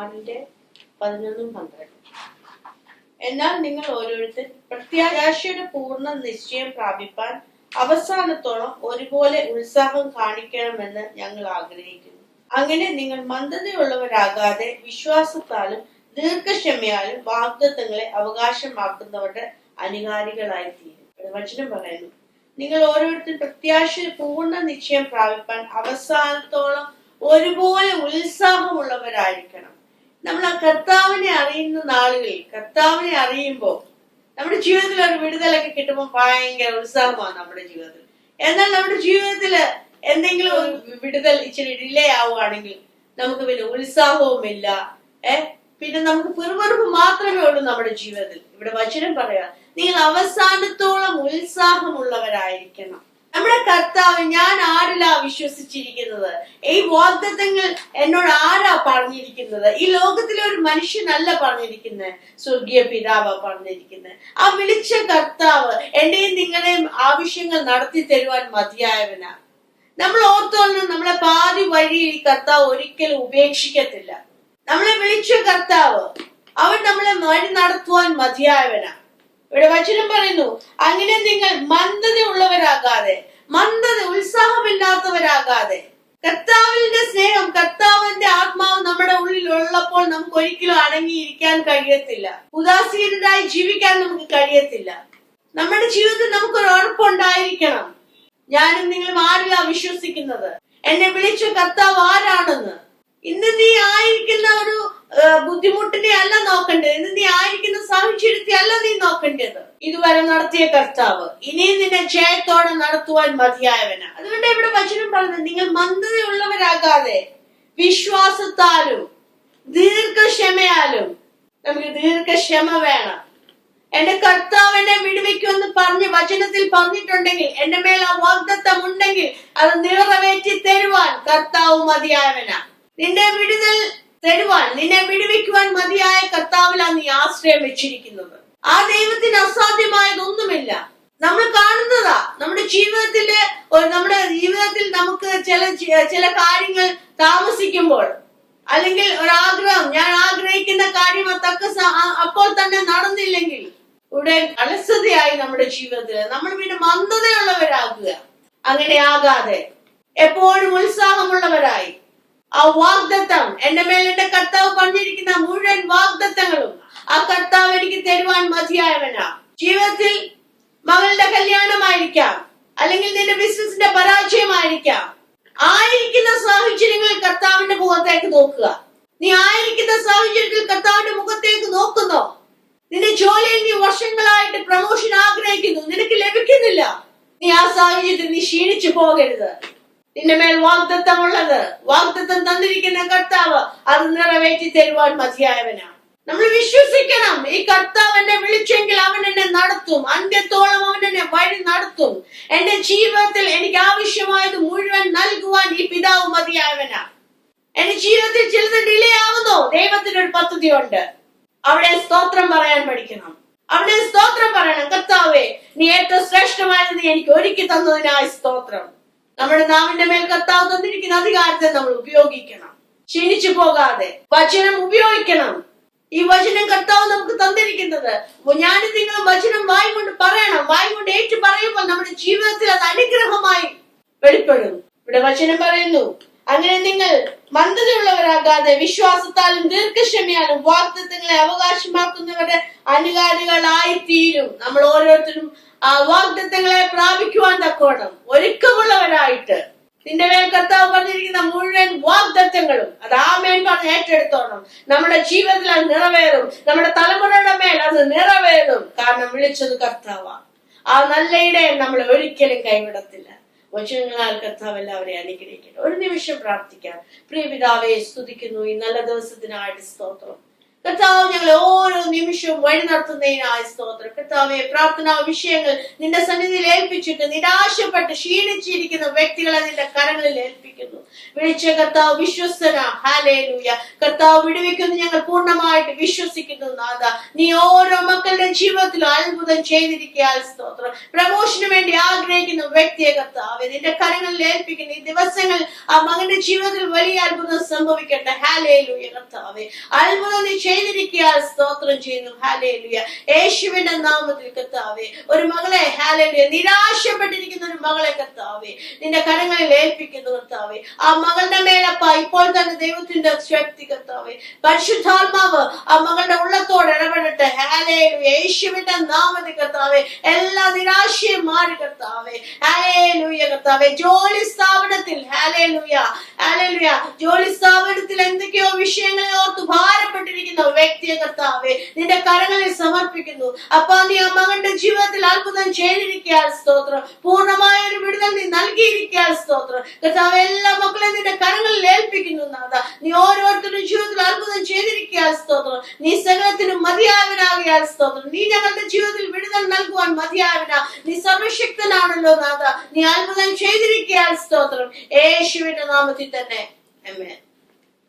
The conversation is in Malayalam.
6:11-12. എന്നാൽ നിങ്ങൾ ഓരോരുത്തർ പ്രത്യാശയുടെ പൂർണ്ണ നിശ്ചയം പ്രാപിപ്പാൻ അവസാനത്തോളം ഒരുപോലെ ഉത്സാഹം കാണിക്കണമെന്ന് ഞങ്ങൾ ആഗ്രഹിക്കുന്നു. അങ്ങനെ നിങ്ങൾ മന്ദതയുള്ളവരാകാതെ വിശ്വാസത്താലും ദീർഘക്ഷമയാലും വാഗ്ദത്തങ്ങളെ അവകാശമാക്കുന്നവരുടെ അനുകാരികളായി തീരും. വചനം പറയുന്നു, നിങ്ങൾ ഓരോരുത്തരും പ്രത്യാശയുടെ പൂർണ്ണ നിശ്ചയം പ്രാപിപ്പാൻ അവസാനത്തോളം ഒരുപോലെ ഉത്സാഹമുള്ളവരായിരിക്കണം. നമ്മൾ ആ കർത്താവിനെ അറിയുന്ന നാളുകളിൽ കർത്താവിനെ അറിയുമ്പോൾ നമ്മുടെ ജീവിതത്തിൽ ഒരു വിടുതലൊക്കെ കിട്ടുമ്പോൾ ഭയങ്കര ഉത്സാഹമാണ് നമ്മുടെ ജീവിതത്തിൽ. എന്നാൽ നമ്മുടെ ജീവിതത്തില് എന്തെങ്കിലും ഒരു വിടുതൽ ഇച്ചിരി ഡിലേ ആവുകയാണെങ്കിൽ നമുക്ക് പിന്നെ ഉത്സാഹവുമില്ല, പിന്നെ നമുക്ക് പിറുപിറുപ്പ് മാത്രമേ ഉള്ളൂ നമ്മുടെ ജീവിതത്തിൽ. ഇവിടെ വചനം പറയാ, നിങ്ങൾ അവസാനത്തോളം ഉത്സാഹമുള്ളവരായിരിക്കണം. നമ്മുടെ കർത്താവ് ഞാൻ ആരിലാ വിശ്വസിച്ചിരിക്കുന്നത്? ഈ വാഗ്ദത്തങ്ങൾ എന്നോട് ആരാ പറഞ്ഞിരിക്കുന്നത്? ഈ ലോകത്തിലെ ഒരു മനുഷ്യനല്ല പറഞ്ഞിരിക്കുന്നത്, സ്വർഗീയ പിതാവാ പറഞ്ഞിരിക്കുന്നത്. ആ വിളിച്ച കർത്താവ് എന്റെയും നിങ്ങളുടെയും ആവശ്യങ്ങൾ നടത്തി തരുവാൻ മതിയായവനാ. നമ്മൾ ഓർത്തോളണം, നമ്മളെ പാതി വഴിയിൽ ഈ കർത്താവ് ഒരിക്കലും ഉപേക്ഷിക്കത്തില്ല. നമ്മളെ വിളിച്ച കർത്താവ് അവൻ നമ്മളെ വഴി നടത്തുവാൻ മതിയായവനാ. ഇവിടെ വചനം പറയുന്നു, അങ്ങനെ നിങ്ങൾ ഉള്ളവരാകാതെ ഉത്സാഹമില്ലാത്തവരാകാതെ, കർത്താവിന്റെ സ്നേഹം, കർത്താവിന്റെ ആത്മാവ് നമ്മുടെ ഉള്ളിൽ ഉള്ളപ്പോൾ നമുക്ക് ഒരിക്കലും അടങ്ങിയിരിക്കാൻ കഴിയത്തില്ല. ഉദാസീനരായി ജീവിക്കാൻ നമുക്ക് കഴിയത്തില്ല. നമ്മുടെ ജീവിതത്തിൽ നമുക്കൊരു ഉറപ്പുണ്ടായിരിക്കണം, ഞാനും നിങ്ങളും ആരിലാ വിശ്വസിക്കുന്നത്, എന്നെ വിളിച്ച കർത്താവ് ആരാണെന്ന്. ഇന്ന് നീ ആയിരിക്കുന്ന ഒരു ബുദ്ധിമുട്ടിനെ അല്ല നോക്കേണ്ടത്, ഇന്ന് നീ ആയിരിക്കുന്ന സാഹചര്യത്തെ അല്ല നീ നോക്കേണ്ടത്. ഇതുവരെ നടത്തിയ കർത്താവ് ഇനിയും നിന്നെ ജയത്തോടെ നടത്തുവാൻ മതിയായവനാ. അതുകൊണ്ട് ഇവിടെ വചനം പറയുന്നത്, നിങ്ങൾ മന്ദതയുള്ളവരാകാതെ വിശ്വാസത്താലും ദീർഘക്ഷമയാലും. നമുക്ക് ദീർഘക്ഷമ വേണം. എന്റെ കർത്താവ് എന്നെ വിടുവിക്കുമെന്ന് പറഞ്ഞ് വചനത്തിൽ പറഞ്ഞിട്ടുണ്ടെങ്കിൽ, എന്റെ മേൽ ആ വാഗ്ദത്തം ഉണ്ടെങ്കിൽ അത് നിറവേറ്റി തരുവാൻ കർത്താവ് മതിയായവനാ. നിന്റെ വിടുതൽ തരുവാൻ, നിന്നെ വിടുവിക്കുവാൻ മതിയായ കർത്താവിലാണ് നീ ആശ്രയം വെച്ചിരിക്കുന്നത്. ആ ദൈവത്തിന് അസാധ്യമായതൊന്നുമില്ല. നമ്മൾ കാണുന്നതാ നമ്മുടെ ജീവിതത്തിൽ നമുക്ക് ചില കാര്യങ്ങൾ താമസിക്കുമ്പോൾ, അല്ലെങ്കിൽ ഒരാഗ്രഹം, ഞാൻ ആഗ്രഹിക്കുന്ന കാര്യം അപ്പോൾ തന്നെ നടന്നില്ലെങ്കിൽ ഇവിടെ അലസതയായി നമ്മുടെ ജീവിതത്തിൽ നമ്മൾ പിന്നെ മന്ദതയുള്ളവരാകുക. അങ്ങനെ ആകാതെ എപ്പോഴും ഉത്സാഹമുള്ളവരായി, ആ വാഗ്ദത്തം, എന്റെ മേൽ എന്റെ കർത്താവ് പറഞ്ഞിരിക്കുന്ന മുഴുവൻ വാഗ്ദത്തങ്ങളും ആ കർത്താവ് എനിക്ക് തരുവാൻ മതിയായവനാ. ജീവിതത്തിൽ മകളുടെ കല്യാണമായിരിക്കാം, അല്ലെങ്കിൽ നിന്റെ ബിസിനസിന്റെ പരാജയമായിരിക്കാം. ആയിരിക്കുന്ന സാഹചര്യങ്ങളിൽ കർത്താവിന്റെ മുഖത്തേക്ക് നോക്കുക. നീ ആയിരിക്കുന്ന സാഹചര്യത്തിൽ കർത്താവിന്റെ മുഖത്തേക്ക് നോക്കുന്നോ? നിന്റെ ജോലിയിൽ നീ വർഷങ്ങളായിട്ട് പ്രമോഷൻ ആഗ്രഹിക്കുന്നു, നിനക്ക് ലഭിക്കുന്നില്ല. നീ ആ സാഹചര്യത്തിൽ നീ ക്ഷീണിച്ചു പോകരുത്. നിന്റെ മേൽ വാഗ്ദത്തം തന്നിരിക്കുന്ന കർത്താവ് അത് നിറവേറ്റി തരുവാൻ മതിയായവനാ. നമ്മൾ വിശ്വസിക്കണം, ഈ കർത്താവ് എന്നെ വിളിച്ചെങ്കിൽ അവൻ എന്നെ നടത്തും, അന്ത്യത്തോളം അവൻ എന്നെ വഴി നടത്തും. എന്റെ ജീവിതത്തിൽ എനിക്ക് ആവശ്യമായത് മുഴുവൻ നൽകുവാൻ ഈ പിതാവ് മതിയായവനാ. എന്റെ ജീവിതത്തിൽ ചിലത് ഡിലേ ആവുന്നോ? ദൈവത്തിനൊരു പദ്ധതിയുണ്ട്. അവിടെ സ്തോത്രം പറയാൻ പഠിക്കണം. അവിടെ സ്തോത്രം പറയണം, കർത്താവേ നീ ഏറ്റവും ശ്രേഷ്ഠമായത് നീ എനിക്ക് ഒരുക്കി തന്നതിനായി സ്തോത്രം. നമ്മുടെ നാവിന്റെ മേൽ കർത്താവ് തന്നിരിക്കുന്ന അധികാരത്തെ നമ്മൾ ഉപയോഗിക്കണം, ക്ഷീണിച്ചു പോകാതെ വചനം ഉപയോഗിക്കണം. ഈ വചനം കർത്താവ് നമുക്ക് തന്നിരിക്കുന്നത്, ഞാനും നിങ്ങളും വചനം വായി കൊണ്ട് പറയണം. വായി കൊണ്ട് ഏറ്റു പറയുമ്പോൾ നമ്മുടെ ജീവിതത്തിൽ അത് അനുഗ്രഹമായി വെളിപ്പെടും. ഇവിടെ വചനം പറയുന്നു, അങ്ങനെ നിങ്ങൾ മന്ദതയുള്ളവരാകാതെ വിശ്വാസത്താലും ദീർഘക്ഷമയാലും വാഗ്ദത്തങ്ങളെ അവകാശമാക്കുന്നവരുടെ അനുകാരികളായി തീരും. നമ്മൾ ഓരോരുത്തരും ആ വാഗ്ദത്തങ്ങളെ പ്രാപിക്കുവാൻ തക്കോണം ഒരുക്കമുള്ളവരായിട്ട്, നിന്റെ മേൽ കർത്താവ് പറഞ്ഞിരിക്കുന്ന മുഴുവൻ വാഗ്ദത്തങ്ങളും അത് ആമേൻ പറഞ്ഞ് ഏറ്റെടുത്തോണം. നമ്മുടെ ജീവിതത്തിൽ അത് നിറവേറും, നമ്മുടെ തലമുറയുടെ മേൽ അത് നിറവേറും. കാരണം വിളിച്ചത് കർത്താവാണ്. ആ നല്ല ഇടയൻ നമ്മളെ ഒരിക്കലും കൈവിടത്തില്ല. വചനങ്ങളാൽ കർത്താവ് എല്ലാവരെയും അനുഗ്രഹിക്കട്ടെ. ഒരു നിമിഷം പ്രാർത്ഥിക്കാം. പ്രിയ പിതാവേ, സ്തുതിക്കുന്നു ഈ നല്ല ദിവസത്തിനായിട്ട് സ്തോത്രം. കർത്താവ് ഞങ്ങളെ ഓരോ നിമിഷവും വഴി നടത്തുന്നതിനായി സ്തോത്രം. കർത്താവെ, പ്രാർത്ഥനാ വിഷയങ്ങൾ നിന്റെ സന്നിധിയിൽ ഏൽപ്പിച്ചിട്ട് നിരാശപ്പെട്ട് ക്ഷീണിച്ചിരിക്കുന്ന വ്യക്തികളെ നിന്റെ കരങ്ങളിൽ ഏൽപ്പിക്കുന്നു. വിളിച്ച കർത്താവ് വിശ്വസ്തന. ഹല്ലേലൂയ. കർത്താവ് വിടുവിക്കുന്നു ഞങ്ങൾ പൂർണ്ണമായിട്ട് വിശ്വസിക്കുന്നു. നാഥ, നീ ഓരോ മക്കളുടെ ജീവിതത്തിലും അത്ഭുതം ചെയ്തിരിക്കാൻ സ്തോത്രം. പ്രമോഷന് വേണ്ടി ആഗ്രഹിക്കുന്ന വ്യക്തിയെ കർത്താവെ നിന്റെ കരങ്ങളിൽ ഏൽപ്പിക്കുന്നു. ഈ ദിവസങ്ങൾ ആ മകന്റെ ജീവിതത്തിൽ വലിയ അത്ഭുതം സംഭവിക്കട്ടെ. ഹല്ലേലൂയ. കർത്താവെ, അത്ഭുതം നീ ചെയ്തിരിക്കാൻ സ്തോത്രം ചെയ്യുന്നു. ഹല്ലേലൂയ. യേശുവിന്റെ നാമത്തിൽ കർത്താവെ, ഒരു മകളെ, ഹല്ലേലൂയ, നിരാശപ്പെട്ടിരിക്കുന്ന ഒരു മകളെ കർത്താവെ നിന്റെ കരങ്ങളിൽ ഏൽപ്പിക്കുന്നു. കർത്താവെ, ആ മകളുടെ മേലപ്പ ഇപ്പോൾ തന്നെ ദൈവത്തിന്റെ ശക്തി കർത്താവെ, പരിശുദ്ധാത്മാവ് ആ മകളുടെ ഉള്ളത്തോട് ഇടപെടട്ടെ. ഹല്ലേലൂയ. യേശുവിന്റെ നാമത്തിൽ കർത്താവെ എല്ലാ നിരാശയും മാറി കർത്താവെ. ഹല്ലേലൂയ. കർത്താവെ, ജോലി സ്ഥാപനത്തിൽ, ഹല്ലേലൂയ, ഹല്ലേലൂയ, ജോലി സ്ഥാപനത്തിൽ എന്തൊക്കെയോ വിഷയങ്ങളെ ഓർത്ത് ഭാരപ്പെട്ടിരിക്കുന്ന വ്യക്തിയെ കർത്താവെ നിന്റെ കരങ്ങളിൽ സമർപ്പിക്കുന്നു. അപ്പൊ നീ ആ മകന്റെ ജീവിതത്തിൽ അത്ഭുതം ചെയ്തിരിക്കാൻ സ്തോത്രം. പൂർണ്ണമായ ഒരു വിടുതൽ നീ നൽകിയിരിക്കാൻ സ്തോത്രം. കർത്താവ്, എല്ലാ മക്കളെ നിന്റെ കരങ്ങളിൽ ഏൽപ്പിക്കുന്നു. നാഥ, നീ ഓരോരുത്തരുടെ ജീവിതത്തിൽ അത്ഭുതം ചെയ്തിരിക്കാൻ സ്തോത്രം. നീ സകലത്തിനും മതിയായവനാകിയാൽ സ്തോത്രം. നീ ഞങ്ങളുടെ ജീവിതത്തിൽ വിടുതൽ നൽകുവാൻ മതിയായവനാ. നീ സർവശക്തനാണല്ലോ നാഥ. നീ അത്ഭുതം ചെയ്തിരിക്കാൻ സ്തോത്രം. യേശുവിന്റെ നാമത്തിൽ തന്നെ. ആമേൻ.